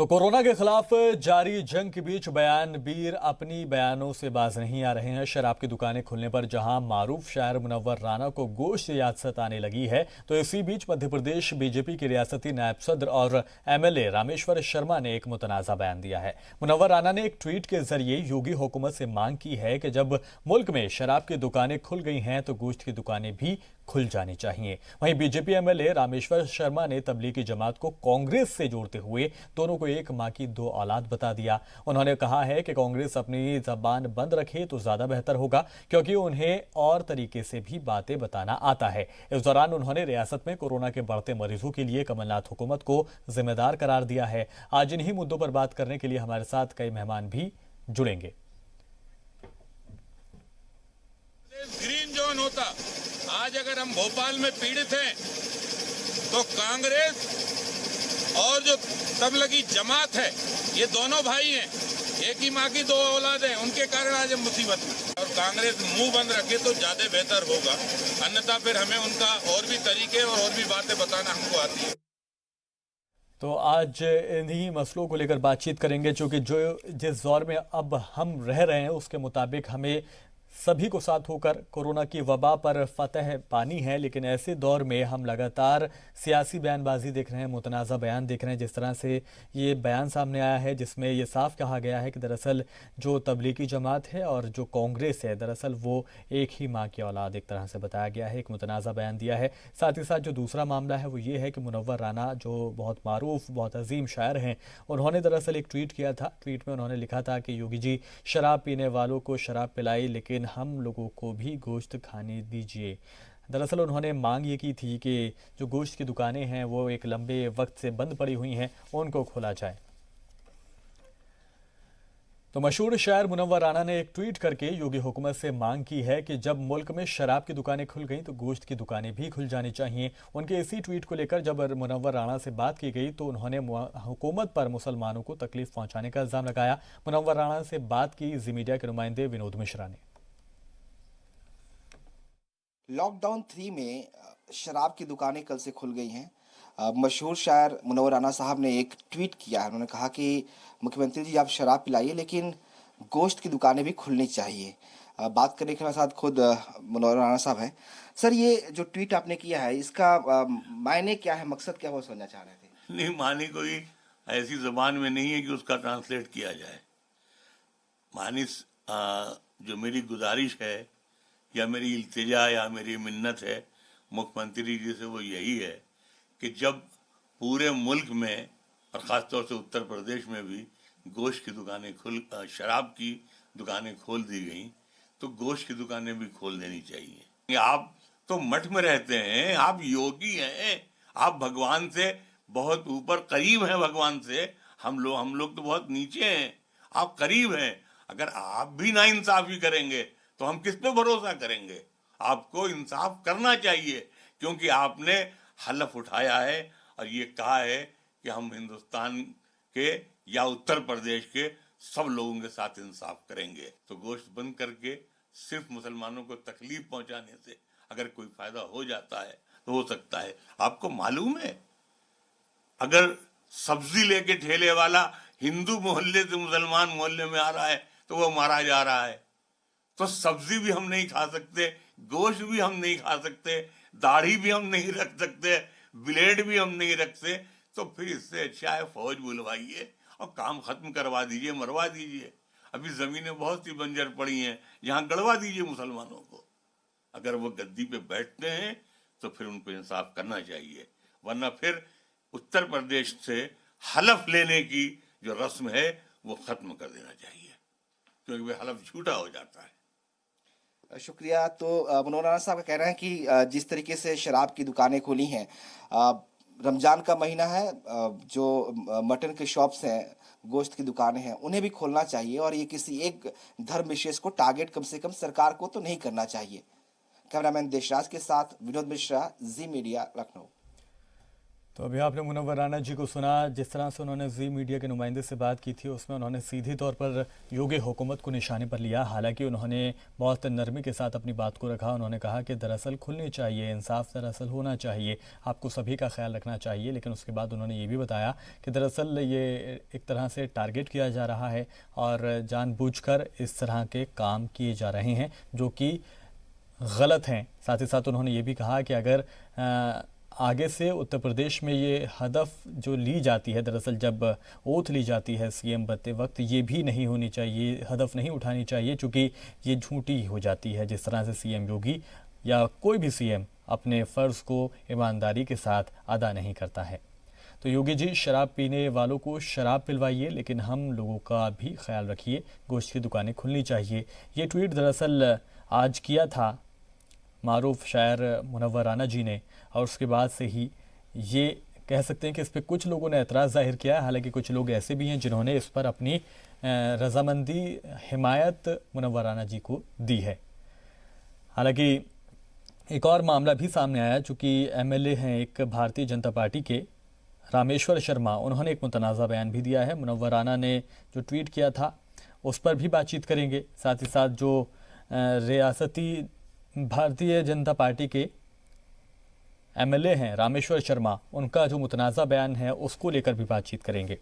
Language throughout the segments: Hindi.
तो कोरोना के खिलाफ जारी जंग के बीच बयानबीर अपनी बयानों से बाज नहीं आ रहे हैं। शराब की दुकानें खुलने पर जहां मारूफ शायर मुनव्वर राना को गोश्त याद सताने लगी है, तो इसी बीच मध्य प्रदेश बीजेपी के रियासती नायब सदर और एमएलए रामेश्वर शर्मा ने एक मुतनाज़ा बयान दिया है। मुनव्वर राना ने एक ट्वीट के जरिए योगी हुकूमत से मांग की है कि जब मुल्क में शराब की दुकानें खुल गई हैं तो गोश्त की दुकानें भी खुल जानी चाहिए। वहीं बीजेपी एमएलए रामेश्वर शर्मा ने तबलीगी जमात को कांग्रेस से जोड़ते हुए दोनों को एक मां की दो औलाद बता दिया। उन्होंने कहा है कि कांग्रेस अपनी जबान बंद रखे तो ज्यादा बेहतर होगा, क्योंकि उन्हें और तरीके से भी बातें बताना आता है। इस दौरान उन्होंने रियासत में कोरोना के बढ़ते मरीजों के लिए कमलनाथ हुकूमत को जिम्मेदार करार दिया है। आज इन्हीं मुद्दों पर बात करने के लिए हमारे साथ कई मेहमान भी जुड़ेंगे। ग्रीन जोन होता, आज अगर हम भोपाल में पीड़ित हैं तो कांग्रेस और जो तबलीगी जमात है, ये दोनों भाई हैं, एक ही माँ की दो औलाद हैं, उनके कारण आज हम मुसीबत में। और कांग्रेस मुंह बंद रखे तो ज्यादा बेहतर होगा, अन्यथा फिर हमें उनका और भी तरीके और भी बातें बताना हमको आती है। तो आज इन्हीं मसलों को लेकर बातचीत करेंगे, क्योंकि जो जिस दौर में अब हम रह रहे हैं उसके मुताबिक हमें सभी को साथ होकर कोरोना की वबा पर फतह पानी है। लेकिन ऐसे दौर में हम लगातार सियासी बयानबाजी देख रहे हैं, मुतनाज़ा बयान देख रहे हैं। जिस तरह से ये बयान सामने आया है जिसमें ये साफ कहा गया है कि दरअसल जो तबलीगी जमात है और जो कांग्रेस है, दरअसल वो एक ही माँ की औलाद, एक तरह से बताया गया है। एक मुतनाज़ा बयान दिया है। साथ ही साथ जो दूसरा मामला है वो ये है कि मुनव्वर राना जो बहुत मारूफ, बहुत अजीम शायर हैं, उन्होंने दरअसल एक ट्वीट किया था। ट्वीट में उन्होंने लिखा था कि योगी जी शराब पीने वालों को शराब पिलाई, लेकिन हम लोगों को भी गोश्त खाने दीजिए। दरअसल उन्होंने मांग ये की थी कि जो गोश्त की दुकानें हैं वो एक लंबे वक्त से बंद पड़ी हुई हैं, उनको खोला जाए। तो मशहूर शायर मुनव्वर राना ने एक ट्वीट करके योगी हुकूमत से मांग की है कि जब मुल्क में शराब की दुकानें खुल गई तो गोश्त की दुकानें भी खुल जानी चाहिए। उनके इसी ट्वीट को लेकर जब मुनव्वर राना से बात की गई तो उन्होंने हुकूमत पर मुसलमानों को तकलीफ पहुंचाने का इल्जाम लगाया। मुनव्वर राना से बात की जी मीडिया के नुमाइंदे विनोद मिश्रा ने। लॉकडाउन 3 में शराब की दुकानें कल से खुल गई हैं। मशहूर शायर मुनव्वर राना साहब ने एक ट्वीट किया है। उन्होंने कहा कि मुख्यमंत्री जी आप शराब पिलाइए, लेकिन गोश्त की दुकानें भी खुलनी चाहिए। बात करने के साथ खुद मुनव्वर राना साहब हैं। सर, ये जो ट्वीट आपने किया है इसका मायने क्या है, मकसद क्या वो समझना चाह रहे थे? नहीं, मानी कोई ऐसी जबान में नहीं है कि उसका ट्रांसलेट किया जाए। मानी जो मेरी गुजारिश है या मेरी इल्तिजा या मेरी मिन्नत है मुख्यमंत्री जी से, वो यही है कि जब पूरे मुल्क में और ख़ासतौर से उत्तर प्रदेश में भी गोश्त की दुकानें शराब की दुकानें खोल दी गई, तो गोश्त की दुकानें भी खोल देनी चाहिए। आप तो मठ में रहते हैं, आप योगी हैं, आप भगवान से बहुत ऊपर करीब हैं भगवान से। हम लोग तो बहुत नीचे हैं, आप करीब हैं। अगर आप भी नाइंसाफ़ी करेंगे तो हम किस पे भरोसा करेंगे? आपको इंसाफ करना चाहिए, क्योंकि आपने हलफ उठाया है और ये कहा है कि हम हिंदुस्तान के या उत्तर प्रदेश के सब लोगों के साथ इंसाफ करेंगे। तो गोश्त बंद करके सिर्फ मुसलमानों को तकलीफ पहुंचाने से अगर कोई फायदा हो जाता है तो हो सकता है। आपको मालूम है, अगर सब्जी लेके ठेले वाला हिंदू मोहल्ले से मुसलमान मोहल्ले में आ रहा है तो वो मारा जा रहा है। तो सब्जी भी हम नहीं खा सकते, गोश्त भी हम नहीं खा सकते, दाढ़ी भी हम नहीं रख सकते, ब्लेड भी हम नहीं रखते। तो फिर इससे अच्छा है फौज बुलवाइए और काम खत्म करवा दीजिए, मरवा दीजिए। अभी जमीनें बहुत सी बंजर पड़ी हैं, यहाँ गड़वा दीजिए मुसलमानों को। अगर वो गद्दी पे बैठते हैं तो फिर उन पर इंसाफ करना चाहिए, वरना फिर उत्तर प्रदेश से हलफ लेने की जो रस्म है वो खत्म कर देना चाहिए, क्योंकि वह हलफ झूठा हो जाता है। शुक्रिया। तो मुनव्वर राना साहब का कहना है कि जिस तरीके से शराब की दुकानें खुली हैं, रमज़ान का महीना है, जो मटन के शॉप्स हैं, गोश्त की दुकानें हैं, उन्हें भी खोलना चाहिए और ये किसी एक धर्म विशेष को टारगेट कम से कम सरकार को तो नहीं करना चाहिए। कैमरामैन देशराज के साथ विनोद मिश्रा, जी मीडिया, लखनऊ। तो अभी आपने मुनव्वर राणा जी को सुना। जिस तरह से उन्होंने जी मीडिया के नुमाइंदे से बात की थी, उसमें उन्होंने सीधे तौर पर योगी हुकूमत को निशाने पर लिया। हालांकि उन्होंने बहुत नरमी के साथ अपनी बात को रखा। उन्होंने कहा कि दरअसल खुलनी चाहिए, इंसाफ दरअसल होना चाहिए, आपको सभी का ख्याल रखना चाहिए। लेकिन उसके बाद उन्होंने ये भी बताया कि दरअसल ये एक तरह से टारगेट किया जा रहा है और जानबूझकर इस तरह के काम किए जा रहे हैं जो कि गलत हैं। साथ ही साथ उन्होंने ये भी कहा कि अगर आगे से उत्तर प्रदेश में ये हदफ जो ली जाती है, दरअसल जब ओथ ली जाती है सीएम बनते वक्त, ये भी नहीं होनी चाहिए, हदफ नहीं उठानी चाहिए, क्योंकि ये झूठी हो जाती है जिस तरह से सीएम योगी या कोई भी सीएम अपने फ़र्ज़ को ईमानदारी के साथ अदा नहीं करता है। तो योगी जी, शराब पीने वालों को शराब पिलवाइए, लेकिन हम लोगों का भी ख्याल रखिए, गोश्त की दुकानें खुलनी चाहिए। ये ट्वीट दरअसल आज किया था मारूफ शायर मुनव्वर राणा जी ने, और उसके बाद से ही ये कह सकते हैं कि इस पर कुछ लोगों ने एतराज़ जाहिर किया है। हालांकि कुछ लोग ऐसे भी हैं जिन्होंने इस पर अपनी रजामंदी, हिमायत मुनव्वर राणा जी को दी है। हालांकि एक और मामला भी सामने आया, चूँकि एमएलए हैं एक भारतीय जनता पार्टी के रामेश्वर शर्मा, उन्होंने एक मुतनाज़ा बयान भी दिया है। मुनव्वर राणा ने जो ट्वीट किया था उस पर भी बातचीत करेंगे। साथ ही साथ जो रियासती भारतीय जनता पार्टी के एमएलए हैं रामेश्वर शर्मा, उनका जो मुतनाज़ा बयान है उसको लेकर भी बातचीत करेंगे।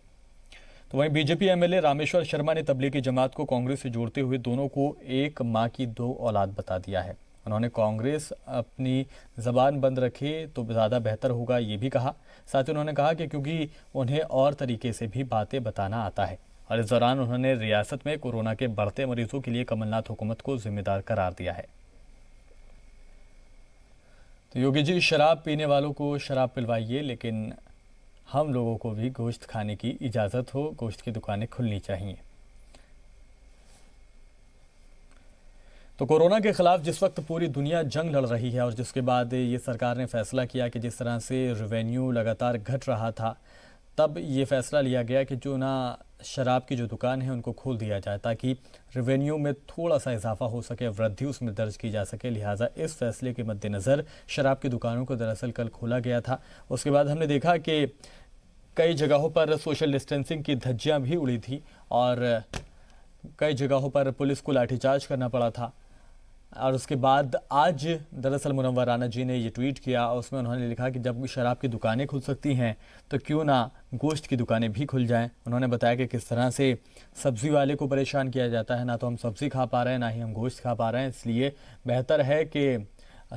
तो वहीं बीजेपी एमएलए रामेश्वर शर्मा ने तबलीगी जमात को कांग्रेस से जोड़ते हुए दोनों को एक मां की दो औलाद बता दिया है। उन्होंने कांग्रेस अपनी ज़बान बंद रखे तो ज़्यादा बेहतर होगा, ये भी कहा। साथ ही उन्होंने कहा कि क्योंकि उन्हें और तरीके से भी बातें बताना आता है। और इस दौरान उन्होंने रियासत में कोरोना के बढ़ते मरीजों के लिए कमलनाथ हुकूमत को जिम्मेदार करार दिया है। तो योगी जी, शराब पीने वालों को शराब पिलवाइए, लेकिन हम लोगों को भी गोश्त खाने की इजाज़त हो, गोश्त की दुकानें खुलनी चाहिए। तो कोरोना के खिलाफ जिस वक्त पूरी दुनिया जंग लड़ रही है और जिसके बाद ये सरकार ने फैसला किया कि जिस तरह से रेवेन्यू लगातार घट रहा था, तब ये फैसला लिया गया कि जो ना शराब की जो दुकान है उनको खोल दिया जाए ताकि रेवेन्यू में थोड़ा सा इजाफा हो सके, वृद्धि उसमें दर्ज की जा सके। लिहाजा इस फैसले के मद्देनज़र शराब की दुकानों को दरअसल कल खोला गया था। उसके बाद हमने देखा कि कई जगहों पर सोशल डिस्टेंसिंग की धज्जियां भी उड़ी थी और कई जगहों पर पुलिस को लाठीचार्ज करना पड़ा था। और उसके बाद आज दरअसल मुनव्वर राणा जी ने ये ट्वीट किया और उसमें उन्होंने लिखा कि जब शराब की दुकानें खुल सकती हैं तो क्यों ना गोश्त की दुकानें भी खुल जाएं। उन्होंने बताया कि किस तरह से सब्ज़ी वाले को परेशान किया जाता है, ना तो हम सब्ज़ी खा पा रहे हैं ना ही हम गोश्त खा पा रहे हैं। इसलिए बेहतर है कि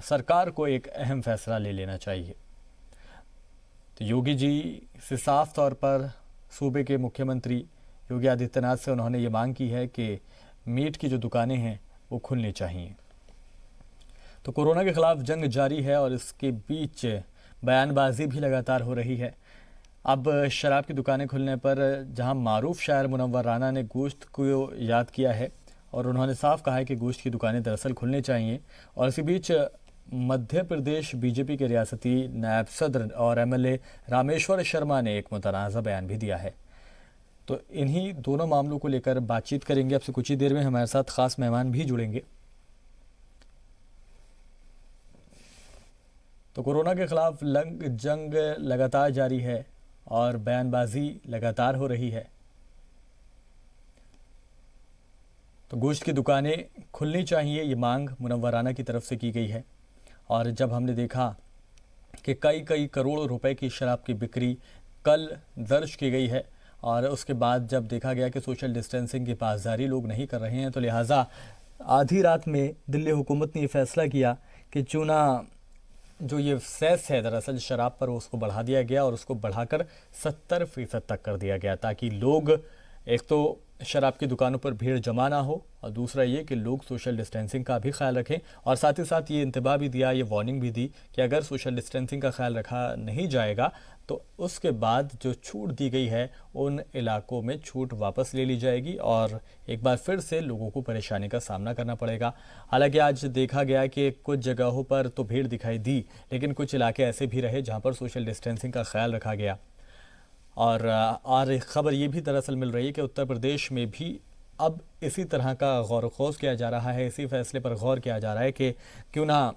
सरकार को एक अहम फैसला ले लेना चाहिए। तो योगी जी से साफ तौर पर सूबे के मुख्यमंत्री योगी आदित्यनाथ से उन्होंने ये मांग की है कि मीट की जो दुकानें हैं वो खुलनी चाहिए। तो कोरोना के खिलाफ जंग जारी है और इसके बीच बयानबाजी भी लगातार हो रही है। अब शराब की दुकानें खुलने पर जहां मारूफ शायर मुनव्वर राणा ने गोश्त को याद किया है और उन्होंने साफ कहा है कि गोश्त की दुकानें दरअसल खुलनी चाहिए। और इसी बीच मध्य प्रदेश बीजेपी के रियासती नायब सदर और एमएलए रामेश्वर शर्मा ने एक मुतनाज़ा बयान भी दिया है। तो इन्हीं दोनों मामलों को लेकर बातचीत करेंगे। अब से कुछ ही देर में हमारे साथ खास मेहमान भी जुड़ेंगे। तो कोरोना के खिलाफ जंग लगातार जारी है और बयानबाजी लगातार हो रही है। तो गोश्त की दुकानें खुलनी चाहिए, ये मांग मुनव्वर राणा की तरफ से की गई है। और जब हमने देखा कि कई करोड़ रुपए की शराब की बिक्री कल दर्ज की गई है और उसके बाद जब देखा गया कि सोशल डिस्टेंसिंग की पासदारी लोग नहीं कर रहे हैं, तो लिहाजा आधी रात में दिल्ली हुकूमत ने ये फैसला किया कि चूना जो ये सेस है दरअसल शराब पर उसको बढ़ा दिया गया और उसको बढ़ाकर 70% तक कर दिया गया ताकि लोग एक तो शराब की दुकानों पर भीड़ जमा ना हो और दूसरा ये कि लोग सोशल डिस्टेंसिंग का भी ख्याल रखें। और साथ ही साथ ये इंतबाह भी दिया, ये वार्निंग भी दी कि अगर सोशल डिस्टेंसिंग का ख्याल रखा नहीं जाएगा तो उसके बाद जो छूट दी गई है उन इलाकों में छूट वापस ले ली जाएगी और एक बार फिर से लोगों को परेशानी का सामना करना पड़ेगा। हालांकि आज देखा गया कि कुछ जगहों पर तो भीड़ दिखाई दी, लेकिन कुछ इलाके ऐसे भी रहे जहाँ पर सोशल डिस्टेंसिंग का ख्याल रखा गया। और एक खबर ये भी दरअसल मिल रही है कि उत्तर प्रदेश में भी अब इसी तरह का गौर ख़ौज़ किया जा रहा है, इसी फैसले पर गौर किया जा रहा है कि क्यों ना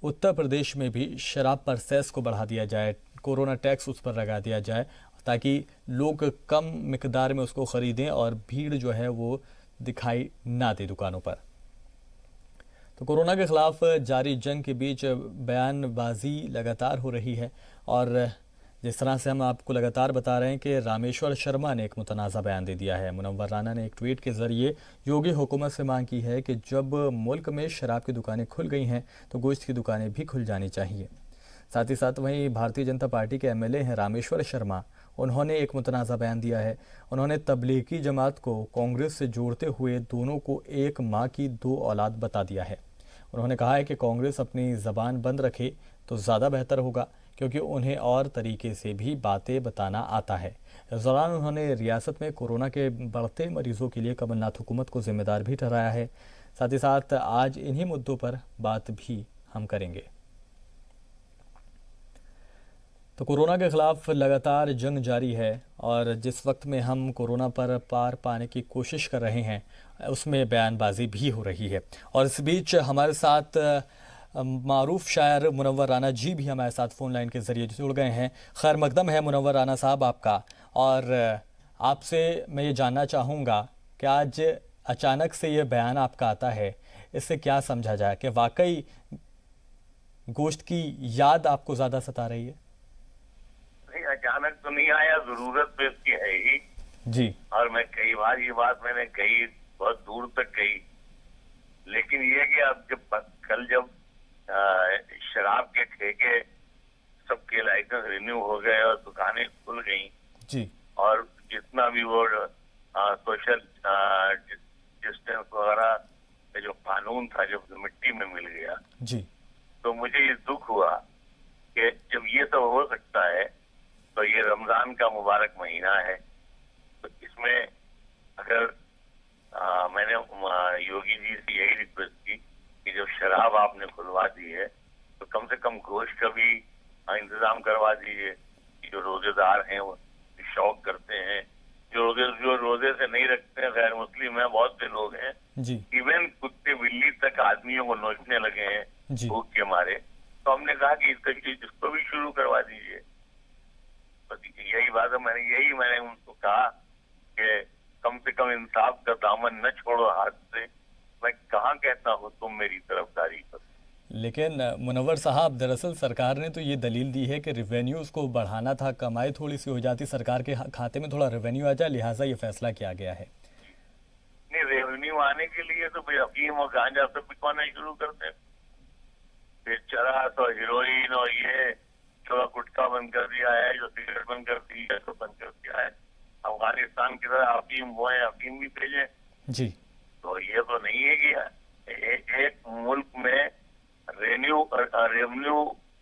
उत्तर प्रदेश में भी शराब पर सेस को बढ़ा दिया जाए, कोरोना टैक्स उस पर लगा दिया जाए ताकि लोग कम मिकदार में उसको ख़रीदें और भीड़ जो है वो दिखाई ना दे दुकानों पर। तो कोरोना के ख़िलाफ़ जारी जंग के बीच बयानबाजी लगातार हो रही है और जिस तरह से हम आपको लगातार बता रहे हैं कि रामेश्वर शर्मा ने एक मुतनाज़ा बयान दे दिया है। मुनव्वर राना ने एक ट्वीट के ज़रिए योगी हुकूमत से मांग की है कि जब मुल्क में शराब की दुकानें खुल गई हैं तो गोश्त की दुकानें भी खुल जानी चाहिए। साथ ही साथ वहीं भारतीय जनता पार्टी के एमएलए हैं रामेश्वर शर्मा, उन्होंने एक मुतनाज़ा बयान दिया है। उन्होंने तबलीगी जमात को कांग्रेस से जोड़ते हुए दोनों को एक माँ की दो औलाद बता दिया है। उन्होंने कहा है कि कांग्रेस अपनी ज़बान बंद रखे तो ज़्यादा बेहतर होगा क्योंकि उन्हें और तरीके से भी बातें बताना आता है। इस दौरान उन्होंने रियासत में कोरोना के बढ़ते मरीजों के लिए कमलनाथ हुकूमत को जिम्मेदार भी ठहराया है। साथ ही साथ आज इन्हीं मुद्दों पर बात भी हम करेंगे। तो कोरोना के ख़िलाफ़ लगातार जंग जारी है और जिस वक्त में हम कोरोना पर पार पाने की कोशिश कर रहे हैं उसमें बयानबाजी भी हो रही है। और इस बीच हमारे साथ मारूफ शायर मुनव्वर राना जी भी हमारे साथ फ़ोन लाइन के ज़रिए जुड़ गए हैं। खैर मकदम है मुनव्वर राना साहब आपका, और आपसे मैं ये जानना चाहूँगा कि आज अचानक से ये बयान आपका आता है, इससे क्या समझा जाए कि वाकई गोश्त की याद आपको ज़्यादा सता रही है? नहीं, अचानक तो नहीं आया, ज़रूरत तो इसकी है ही जी। और मैं कई बार ये बात मैंने कही, बहुत दूर तक कही, लेकिन ये कि अब कल जब शराब के ठेके सबके लाइसेंस रिन्यू हो गए और दुकानें खुल गई जी, और जितना भी वो सोशल डिस्टेंस वगैरह का जो कानून था जो मिट्टी में मिल गया जी, तो मुझे ये दुख हुआ कि जब ये सब हो सकता है तो ये रमजान का मुबारक महीना है, तो इसमें अगर मैंने योगी जी से यही रिक्वेस्ट की कि जब शराब आपने खुलवा दी है तो कम से कम गोश्त का भी इंतजाम करवा दीजिए कि जो रोजेदार हैं वो शौक करते हैं, जो रोजे से नहीं रखते हैं, गैर मुस्लिम है, बहुत से लोग हैं जी, इवन कुत्ते बिल्ली तक आदमियों को नोचने लगे हैं जी, भूख के मारे, तो हमने कहा कि इसको भी शुरू करवा दीजिए। तो यही बात है, मैंने उनको कहा कि कम से कम इंसाफ का दामन न छोड़ो हाथ से। मैं कहाँ कहता हूँ तुम मेरी तरफदारी करो। लेकिन मुनव्वर साहब, दरअसल सरकार ने तो ये दलील दी है कि रेवेन्यूज को बढ़ाना था, कमाई थोड़ी सी हो जाती, सरकार के खाते में थोड़ा रेवेन्यू आ जाए, लिहाजा ये फैसला किया गया है। नहीं, रेवेन्यू आने के लिए तो भाई अफीम और गांजा सब बिकवाना शुरू करते हैं, फिर चरस और हीरोइन और ये जो गुटखा बंद कर दिया है, जो सिगरेट बंद कर दी है, तो बंद कर दिया है। अफगानिस्तान की तरह अफीम वो है, अफीम भी भेजे जी। तो ये तो नहीं है कि एक मुल्क में रेवेन्यू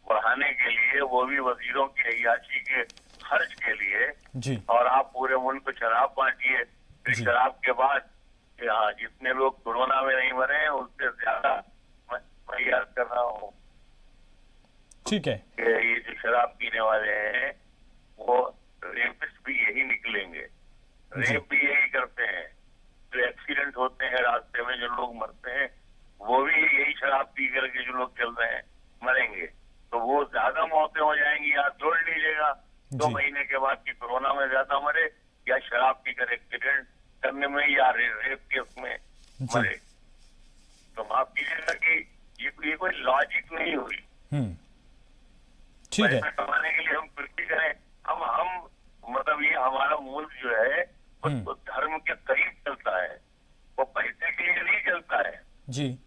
बढ़ाने के लिए, वो भी वजीरों की अय्याशी के खर्च के लिए जी, और आप पूरे मुल्क को शराब बांटिए, फिर जी। शराब के बाद जितने लोग कोरोना में नहीं मरे हैं उससे ज्यादा मैं याद कर रहा हूँ ठीक है। कि ये जो शराब पीने वाले हैं वो रेपिस्ट भी यही निकलेंगे, रेप भी यही करते हैं, जो एक्सीडेंट होते हैं रास्ते में जो लोग मरते हैं वो भी यही शराब पी करके जो लोग चल रहे हैं मरेंगे, तो वो ज्यादा मौतें हो जाएंगी। आप जोड़ लीजिएगा 2 महीने के बाद कि कोरोना में ज्यादा मरे या शराब पीकर एक्सीडेंट करने में या रेप केस में मरे। तो माफ कीजिएगा कि ये कोई लॉजिक नहीं हुई। ठीक है। पैसा कमाने के लिए हम कुछ भी करें, हम मतलब ये हमारा मुल्क जो है वो धर्म के करीब चलता है, वो पैसे के लिए नहीं चलता है जी,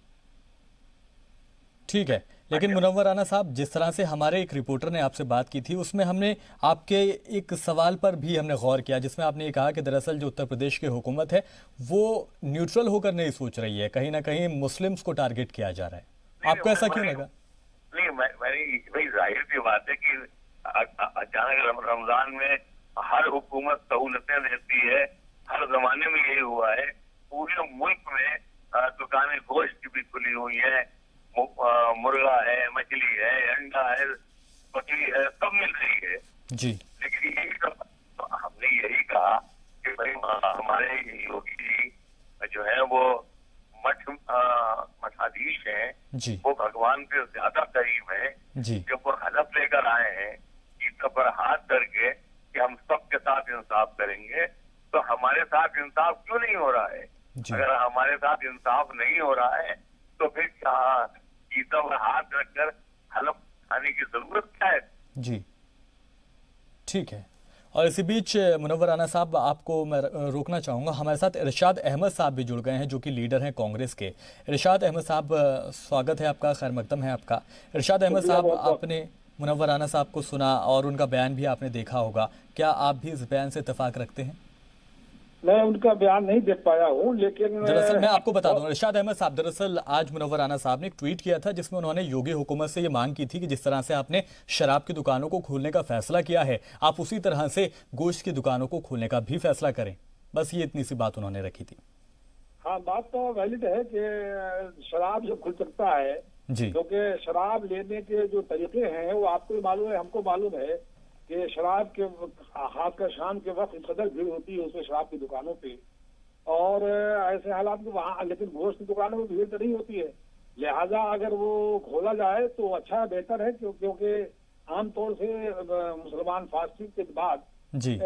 ठीक है। लेकिन मुनव्वर राना साहब, जिस तरह से हमारे एक रिपोर्टर ने आपसे बात की थी उसमें हमने आपके एक सवाल पर भी हमने गौर किया, जिसमें आपने ये कहा कि दरअसल जो उत्तर प्रदेश की हुकूमत है वो न्यूट्रल होकर नहीं सोच रही है, कहीं ना कहीं मुस्लिम्स को टारगेट किया जा रहा है। आपको ऐसा क्यों लगा? नहीं, भाई जाहिर सी बात है कि अचानक रमजान में हर हुकूमत सहूलतें देती है, हर जमाने में यही हुआ है, पूरे मुल्क में दुकानें गोश्त की भी खुली हुई है, मुर्गा है, मछली है, अंडा है, मछली है, सब मिल रही है जी। लेकिन यही तो हमने यही कहा कि भाई हमारे योगी जी जो है वो मठाधीश हैं जी, वो भगवान से ज्यादा करीब है। जी, जब वो हलफ लेकर आए हैं कि पर हाथ धर के कि हम सबके साथ इंसाफ करेंगे, तो हमारे साथ इंसाफ क्यों नहीं हो रहा है? जी। अगर हमारे साथ इंसाफ नहीं हो रहा है तो फिर क्या गीता पर हाथ रखकर हलफ खाने की जरूरत क्या है? जी, ठीक है। और इसी बीच मुनव्वर राना साहब, आपको मैं रोकना चाहूँगा, हमारे साथ इरशाद अहमद साहब भी जुड़ गए हैं जो कि लीडर हैं कांग्रेस के। इरशाद अहमद साहब, स्वागत है आपका, खैर मकदम है आपका। इरशाद अहमद साहब, आपने मुनव्वर राना साहब को सुना और उनका बयान भी आपने देखा होगा, क्या आप भी इस बयान से इत्तेफाक रखते हैं? मैं उनका बयान नहीं देख पाया हूँ, लेकिन दरअसल मैं आपको बता दूं, इरशाद अहमद साहब, दरअसल आज मुनव्वर राना साहब ने एक ट्वीट किया था जिसमें उन्होंने योगी हुकूमत से ये मांग की थी कि जिस तरह से आपने शराब की दुकानों को खोलने का फैसला किया है, आप उसी तरह से गोश्त की दुकानों को खोलने का भी फैसला करें। बस ये इतनी सी बात उन्होंने रखी थी। हाँ, बात तो वैलिड है कि शराब जो खुल सकता है, जी, क्योंकि शराब लेने के जो तरीके हैं वो आपको मालूम है, हमको मालूम है कि शराब के खासकर शाम के वक्त इस कदर भीड़ होती है उसमें शराब की दुकानों पे, और ऐसे हालात में वहाँ, लेकिन गोश्त की दुकानों में भीड़ तो नहीं होती है। लिहाजा अगर वो खोला जाए तो अच्छा बेहतर है, क्योंकि आमतौर से मुसलमान फास्टिंग के बाद जी,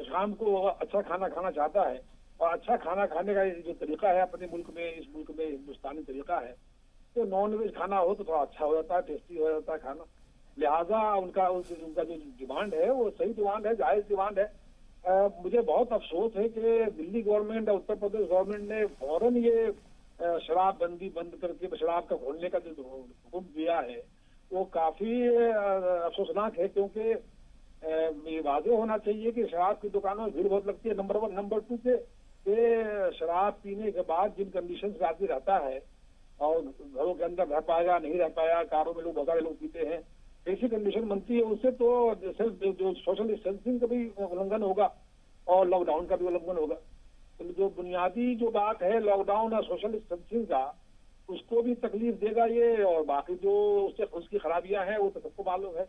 शाम को अच्छा खाना खाना चाहता है, और अच्छा खाना खाने का जो तरीका है अपने मुल्क में, इस मुल्क में हिंदुस्तानी तरीका है, तो नॉन वेज खाना हो तो थोड़ा अच्छा हो जाता है, टेस्टी हो जाता है खाना। लिहाजा उनका जो डिमांड है वो सही डिमांड है, जायज डिमांड है। मुझे बहुत अफसोस है कि दिल्ली गवर्नमेंट और उत्तर प्रदेश गवर्नमेंट ने फौरन ये शराब बंदी बंद करके शराब का खोलने का जो हुक्म दिया है वो काफी अफसोसनाक है, क्योंकि ये वाज़ेह होना चाहिए कि शराब की दुकानों में भीड़ बहुत लगती है, नंबर 1। नंबर 2 के शराब पीने के बाद जिन कंडीशन में आदमी रहता है और घरों के अंदर रह पाएगा नहीं रह पाएगा, कारों में लोग बहुत सारे लोग पीते हैं, ऐसी कंडीशन बनती है, उससे तो जो सोशल डिस्टेंसिंग का भी उल्लंघन होगा और लॉकडाउन का भी उल्लंघन होगा। तो जो बुनियादी जो बात है लॉकडाउन और सोशल डिस्टेंसिंग का, उसको भी तकलीफ देगा ये, और बाकी जो उसकी खराबियां हैं वो तो सबको मालूम है।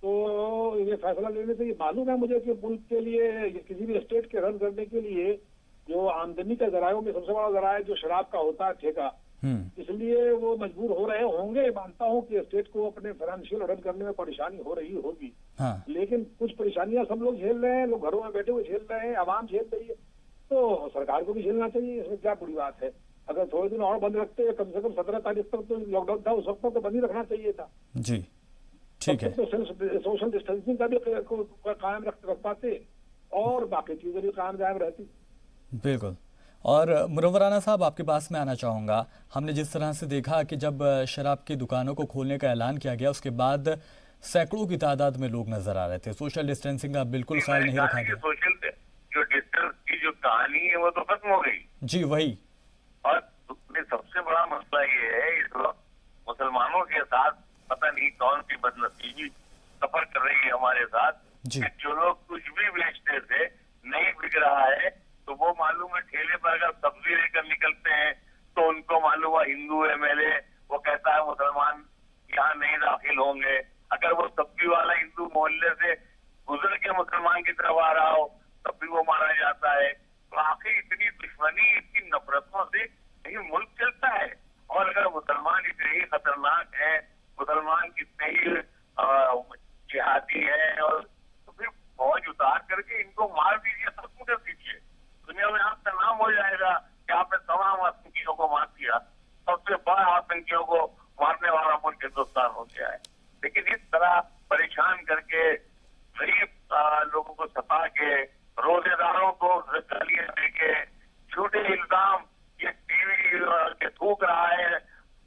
तो ये फैसला लेने से ये मालूम है मुझे कि मुल्क के लिए, किसी भी स्टेट के रन करने के लिए जो आमदनी का जरायों में सबसे बड़ा जराया जो शराब का होता है ठेका, इसलिए वो मजबूर हो रहे होंगे। मानता हूँ कि स्टेट को अपने फाइनेंशियल रन करने में परेशानी हो रही होगी, हाँ, लेकिन कुछ परेशानियां सब लोग झेल रहे हैं, लोग घरों में बैठे हुए झेल रहे हैं, आवाम झेल रही है, तो सरकार को भी झेलना चाहिए, इसमें क्या बुरी बात है। अगर थोड़े दिन और बंद रखते, कम से कम 17 तारीख तक तो लॉकडाउन था, उस वक्त तो बंद ही रखना चाहिए था। जी, ठीक है। तो सोशल डिस्टेंसिंग का भी कायम रख पाते और बाकी चीजें भी कायम जायम रहती। बिल्कुल। और मुनव्वर राना साहब, आपके पास मैं आना चाहूँगा, हमने जिस तरह से देखा कि जब शराब की दुकानों को खोलने का ऐलान किया गया उसके बाद सैकड़ों की तादाद में लोग नजर आ रहे थे, सोशल डिस्टेंसिंग का बिल्कुल ख्याल नहीं रखा गया। सोशल जो डिस्टेंस की जो कहानी है वो तो खत्म हो गई। जी, वही। और सबसे बड़ा मसला ये है, इस वक्त मुसलमानों के साथ पता नहीं कौन सी बदनसीबी सफर कर रही है हमारे साथ, कि जो लोग कुछ भी बेचते थे नहीं बिक रहा है, तो वो मालूम है ठेले पर अगर सब्जी लेकर निकलते हैं तो उनको मालूम है हिंदू एमएलए वो कहता है मुसलमान यहाँ नहीं दाखिल होंगे। अगर वो सब्जी वाला हिंदू मोहल्ले से गुजर के मुसलमान की तरफ आ रहा हो तब भी वो मारा जाता है। तो आखिर इतनी दुश्मनी, इतनी नफरतों से यही मुल्क चलता है। और अगर मुसलमान इतने ही खतरनाक है, मुसलमान कितने ही जिहादी है, और तो फिर फौज उतार करके इनको मार दीजिए, खत्म कर दीजिए। दुनिया में आपका नाम हो जाएगा कि आपने तमाम आतंकियों को मार दिया। सबसे बड़ा आतंकियों को मारने वाला मुल्क हिंदुस्तान हो गया है। लेकिन इस तरह परेशान करके, गरीब लोगों को सता के, रोजेदारों को गालियां देके, झूठे इल्जाम ये टीवी के थूक रहा है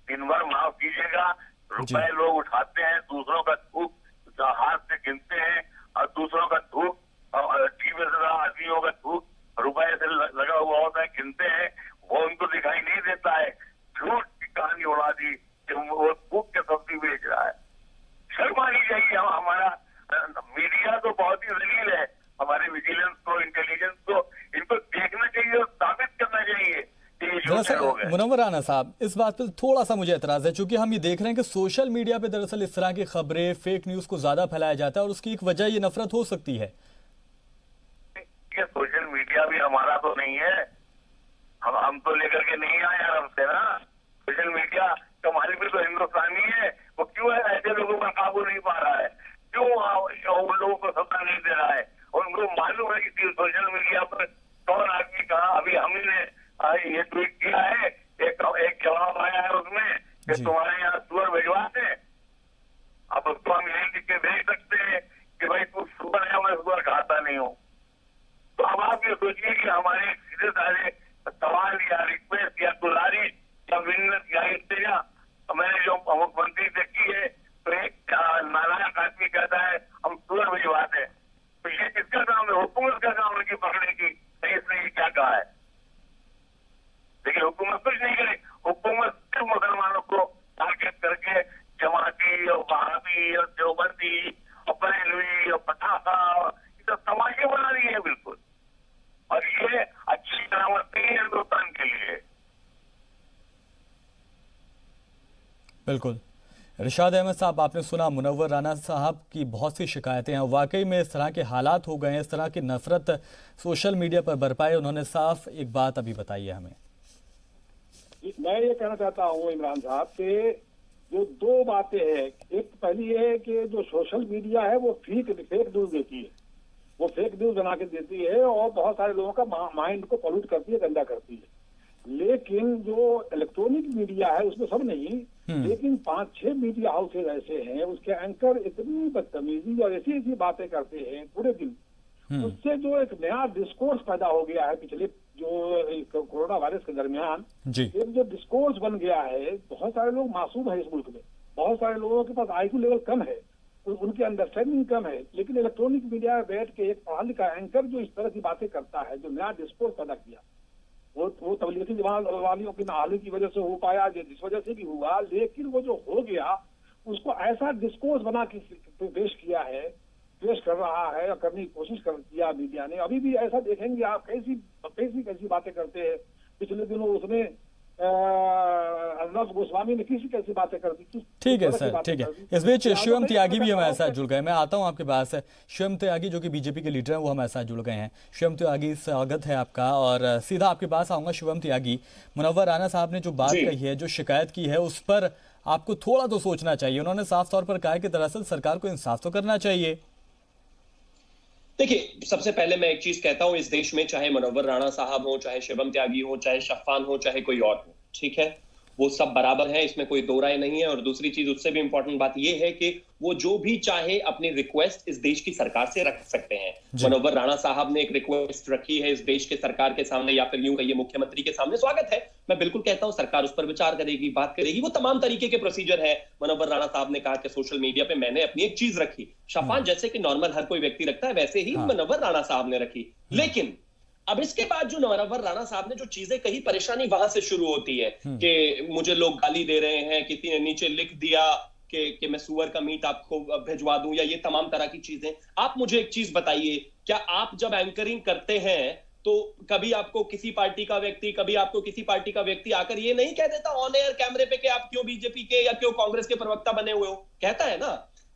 दिन भर, माफ कीजिएगा, रुपए लोग उठाते हैं, दूसरों का थूक हाथ से गिनते हैं, और दूसरों का थूक टीवी से आदमियों का थूक रुपए से लगा हुआ होता है, गिनते हैं, वो उनको दिखाई नहीं देता है। झूठ की कहानी उड़ा दी कि वो थूक के सब्जी बेच रहा है। शर्म आनी चाहिए। हमारा मीडिया तो बहुत ही जलील है, हमारे विजिलेंस को, इंटेलिजेंस को, इनको देखना चाहिए और साबित करना चाहिए। दरअसल मुनव्वर राना साहब, इस बात पर थोड़ा सा मुझे एतराज है, क्योंकि हम ये देख रहे हैं कि सोशल मीडिया पे दरअसल इस तरह की खबरें, फेक न्यूज को ज्यादा फैलाया जाता है, और उसकी एक वजह ये नफरत हो सकती है। सोशल मीडिया भी हमारा तो नहीं है, हम तो लेकर के नहीं आए अरब से ना। सोशल मीडिया का मालिक भी तो हिंदुस्तानी है, वो क्यों है ऐसे लोगों पर काबू नहीं पा रहा है? क्यों उन लोगों को सत्ता नहीं दे रहा है। उनको मालूम है कि सोशल मीडिया पर कौन आदमी कहा। अभी हमने ये ट्वीट किया है, एक जवाब आया है उसमें कि तुम्हारे यहाँ सुअर भिजवाते हैं। अब उसको हम यही लिख के भेज सकते हैं कि भाई तू सुअर है, मैं सुअर खाता नहीं हूँ। तो अब आप ये सोचिए कि हमारे सीधे साधे सवाल या रिक्वेस्ट या गुजारिश या मिन्नत या इल्तिजा मैंने जो मुख्यमंत्री से की है, तो एक नालायक आदमी कहता है हम सुअर भिजवाते हैं। तो ये किसका काम है? हुकूमत का काम है कि पकड़ने की। इसने ये क्या कहा है? देखिए हुकूमत कुछ नहीं करे, हुकूमत सिर्फ मुसलमानों को टारगेट करके जमाती और वहाबी और देवबंदी और बरेलवी और पटाखा ये सब तमाशे बना रही है बिल्कुल। और ये अच्छी करामत नहीं है हिंदुस्तान के लिए। बिल्कुल। इरशाद अहमद साहब, आपने सुना मुनव्वर राना साहब की बहुत सी शिकायतें हैं। वाकई में इस तरह के हालात हो गए हैं, इस तरह की नफरत सोशल मीडिया पर बरपाई। उन्होंने साफ एक बात अभी बताई है हमें। मैं ये कहना चाहता हूँ इमरान साहब के जो दो बातें हैं, एक पहली है कि जो सोशल मीडिया है वो फेक न्यूज देती है, वो फेक न्यूज बना के देती है और बहुत सारे लोगों का माइंड को पॉल्यूट करती है, गंदा करती है। लेकिन जो इलेक्ट्रॉनिक मीडिया है उसमें सब नहीं, लेकिन 5-6 मीडिया हाउसेज ऐसे हैं, उसके एंकर इतनी बदतमीजी और ऐसी ऐसी बातें करते हैं पूरे दिन, उससे जो एक नया डिस्कोर्स पैदा हो गया है पिछले जो कोरोना वायरस के दरमियान, एक जो डिस्कोर्स बन गया है। बहुत सारे लोग मासूम है इस मुल्क में, बहुत सारे लोगों के पास IQ लेवल कम है, उनकी अंडरस्टैंडिंग कम है, लेकिन इलेक्ट्रॉनिक मीडिया में बैठ के एक पढ़ा लिखा एंकर जो इस तरह की बातें करता है, जो नया डिस्कोर्स पैदा किया, वो तबलीगी जमात वालियों की नाहली की वजह से हो पाया, जिस वजह से भी हुआ, लेकिन वो जो हो गया उसको ऐसा डिस्कोर्स बना के पेश कर रहा है और करने की कोशिश किया मीडिया ने। अभी भी ऐसा देखेंगे आप, कैसी बातें करते हैं। पिछले दिनों उसने अर्नब गोस्वामी ने कैसी बातें कर दी। ठीक है सर, ठीक है। इस बीच शिवम त्यागी भी हमारे साथ जुड़ गए। मैं आता हूं आपके पास। शिवम त्यागी जो कि बीजेपी के लीडर हैं, वो हमारे साथ जुड़ गए हैं। शिवम त्यागी, स्वागत है आपका और सीधा आपके पास आऊंगा। शिवम त्यागी, मुनव्वर राना साहब ने जो बात कही है, जो शिकायत की है, उस पर आपको थोड़ा तो सोचना चाहिए। उन्होंने साफ तौर पर कहा कि दरअसल सरकार को इंसाफ तो करना चाहिए। देखिए, सबसे पहले मैं एक चीज कहता हूं, इस देश में चाहे मुनव्वर राणा साहब हो, चाहे शिवम त्यागी हो, चाहे शफ़ान हो, चाहे कोई और हो, ठीक है, वो सब बराबर है, इसमें कोई दो राय नहीं है। और दूसरी चीज, उससे भी इंपॉर्टेंट बात यह है कि वो जो भी चाहे अपनी रिक्वेस्ट इस देश की सरकार से रख सकते हैं। मुनव्वर राणा साहब ने एक रिक्वेस्ट रखी है इस देश के सरकार के सामने, या फिर यूं कहिए मुख्यमंत्री के सामने। स्वागत है, मैं बिल्कुल कहता हूं सरकार उस पर विचार करेगी, बात करेगी, वो तमाम तरीके के प्रोसीजर है। मुनव्वर राणा साहब ने कहा कि सोशल मीडिया पे मैंने अपनी एक चीज रखी, शफ़ान जैसे कि नॉर्मल हर कोई व्यक्ति रखता है, वैसे ही मुनव्वर राणा साहब ने रखी। लेकिन अब इसके बाद जो मुनव्वर राणा साहब ने जो चीजें कही, परेशानी वहां से शुरू होती है कि मुझे लोग गाली दे रहे हैं, किसी ने नीचे लिख दिया कि मैं सुअर का मीट आपको भिजवा दूं, या ये तमाम तरह की चीजें। आप मुझे एक चीज बताइए, क्या आप जब एंकरिंग करते हैं तो कभी आपको किसी पार्टी का व्यक्ति, कभी आपको किसी पार्टी का व्यक्ति आकर ये नहीं कह देता ऑन एयर कैमरे पे कि आप क्यों बीजेपी के या क्यों कांग्रेस के प्रवक्ता बने हुए हो? कहता है ना।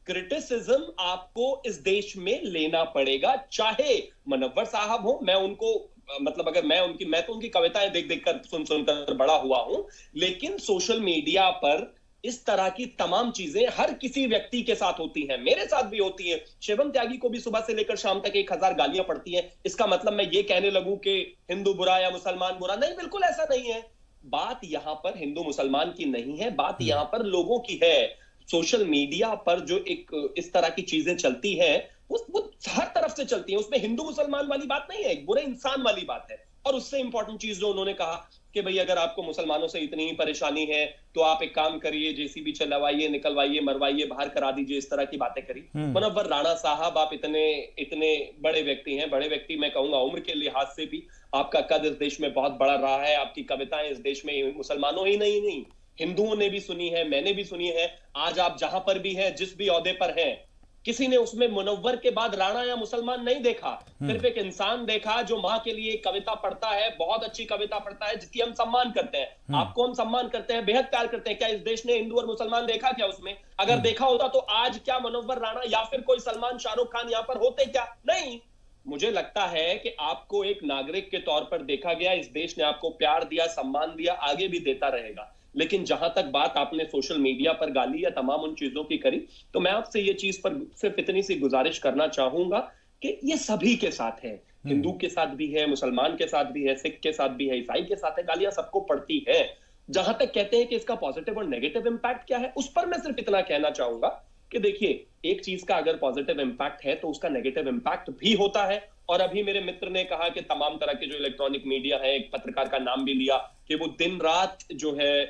क्रिटिसिज्म आपको इस देश में लेना पड़ेगा, चाहे मुनव्वर साहब हो। मैं उनको मतलब अगर मैं तो उनकी कविताएं देख कर सुनकर बड़ा हुआ हूं, लेकिन सोशल मीडिया पर इस तरह की तमाम चीजें हर किसी व्यक्ति के साथ होती हैं, मेरे साथ भी होती हैं। शिवम त्यागी को भी सुबह से लेकर शाम तक 1000 गालियां पड़ती हैं। इसका मतलब मैं ये कहने लगूं कि हिंदू बुरा या मुसलमान बुरा? नहीं, बिल्कुल ऐसा नहीं है। बात यहां पर हिंदू मुसलमान की नहीं है, बात यहां पर लोगों की है। सोशल मीडिया पर जो एक इस तरह की चीजें चलती हैं, वो हर तरफ से चलती हैं, उसमें हिंदू मुसलमान वाली बात नहीं है, एक बुरे इंसान वाली बात है। और उससे इंपॉर्टेंट चीज जो उन्होंने कहा कि भाई अगर आपको मुसलमानों से इतनी ही परेशानी है तो आप एक काम करिए, जेसीबी चलवाइए, निकलवाइए, मरवाइए, बाहर करा दीजिए, इस तरह की बातें करी। मुनव्वर राणा साहब, आप इतने बड़े व्यक्ति हैं, बड़े व्यक्ति मैं कहूंगा उम्र के लिहाज से भी आपका कद इस देश में बहुत बड़ा रहा है। आपकी कविताएं इस देश में मुसलमानों ही नहीं हिंदुओं ने भी सुनी है, मैंने भी सुनी है। आज आप जहां पर भी हैं, जिस भी ओहदे पर हैं, किसी ने उसमें मुनव्वर के बाद राणा या मुसलमान नहीं देखा, सिर्फ एक इंसान देखा जो मां के लिए कविता पढ़ता है, बहुत अच्छी कविता पढ़ता है, जिसकी हम सम्मान करते हैं। आपको हम सम्मान करते हैं, बेहद प्यार करते हैं। क्या इस देश ने हिंदू और मुसलमान देखा क्या उसमें? अगर देखा होता तो आज क्या मुनव्वर राणा या फिर कोई सलमान, शाहरुख खान यहां पर होते क्या? नहीं। मुझे लगता है कि आपको एक नागरिक के तौर पर देखा गया, इस देश ने आपको प्यार दिया, सम्मान दिया, आगे भी देता रहेगा। लेकिन जहां तक बात आपने सोशल मीडिया पर गाली या तमाम उन चीजों की करी, तो मैं आपसे ये चीज पर सिर्फ इतनी सी गुजारिश करना चाहूंगा कि ये सभी के साथ है, हिंदू के साथ भी है, मुसलमान के साथ भी है, सिख के साथ भी है, ईसाई के साथ है, गालियां सबको पड़ती है। जहां तक कहते हैं कि इसका पॉजिटिव और नेगेटिव इंपैक्ट क्या है, उस पर मैं सिर्फ इतना कहना चाहूंगा कि देखिए, एक चीज का अगर पॉजिटिव इंपैक्ट है तो उसका नेगेटिव इंपैक्ट भी होता है। और अभी मेरे मित्र ने कहा कि तमाम तरह के जो इलेक्ट्रॉनिक मीडिया है, एक पत्रकार का नाम भी लिया कि वो दिन रात जो है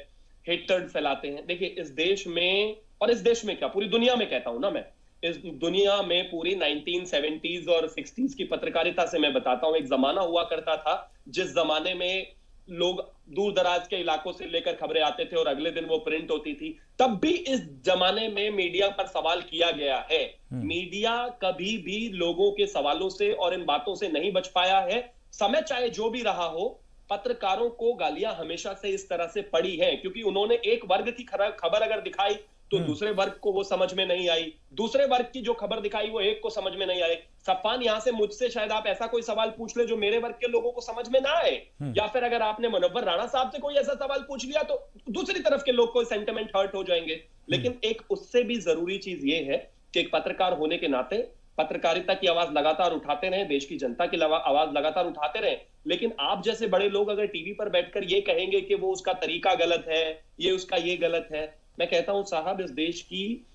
हेटर्ड फैलाते हैं। देखिए, इस देश में, और इस देश में क्या, पूरी दुनिया में कहता हूं ना मैं, इस दुनिया में पूरी 1970s और 60s की पत्रकारिता से मैं बताता हूं, एक जमाना हुआ करता था जिस जमाने में लोग दूर दराज के इलाकों से लेकर खबरें आते थे और अगले दिन वो प्रिंट होती थी। तब भी इस जमाने में मीडिया पर सवाल किया गया है। मीडिया कभी भी लोगों के सवालों से और इन बातों से नहीं बच पाया है। समय चाहे जो भी रहा हो, पत्रकारों को गालियां हमेशा से इस तरह से पड़ी है, क्योंकि उन्होंने एक वर्ग की खबर अगर दिखाई तो दूसरे वर्ग को वो समझ में नहीं आई, दूसरे वर्ग की जो खबर दिखाई वो एक को समझ में नहीं आई। सफान, यहां से मुझसे शायद आप ऐसा कोई सवाल पूछ ले जो मेरे वर्ग के लोगों को समझ में ना आए, या फिर अगर आपने मुनव्वर राणा साहब से कोई ऐसा सवाल पूछ लिया तो दूसरी तरफ के लोग को सेंटिमेंट हर्ट हो जाएंगे। लेकिन एक उससे भी जरूरी चीज ये है कि एक पत्रकार होने के नाते पत्रकारिता की आवाज लगातार उठाते रहे, देश की जनता की आवाज लगातार उठाते रहे। लेकिन आप जैसे बड़े लोग अगर टीवी पर बैठकर ये कहेंगे कि वो उसका तरीका गलत है, ये उसका ये गलत है, मैं कहता हूं साहब, इस देश की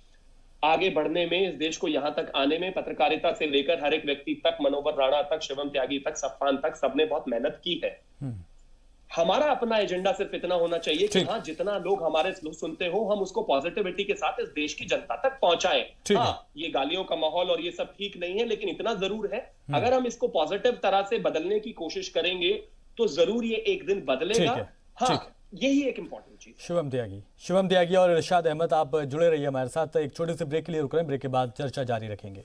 आगे बढ़ने में, इस देश को यहां तक आने में पत्रकारिता से लेकर हर एक व्यक्ति तक, मनोहर राणा तक, शिवम त्यागी तक, सफान तक, सबने बहुत मेहनत की है। हमारा अपना एजेंडा सिर्फ इतना होना चाहिए कि हाँ, जितना लोग हमारे सुनते हो हम उसको पॉजिटिविटी के साथ इस देश की जनता तक पहुंचाएं। हाँ, ये गालियों का माहौल और ये सब ठीक नहीं है, लेकिन इतना जरूर है, अगर हम इसको पॉजिटिव तरह से बदलने की कोशिश करेंगे तो जरूर ये एक दिन बदलेगा। हाँ, यही एक इंपॉर्टेंट चीज। शिवम त्यागी और इरशाद अहमद, आप जुड़े रहिए हमारे साथ। एक छोटे से ब्रेक के लिए रुक रहे हैं, ब्रेक के बाद चर्चा जारी रखेंगे।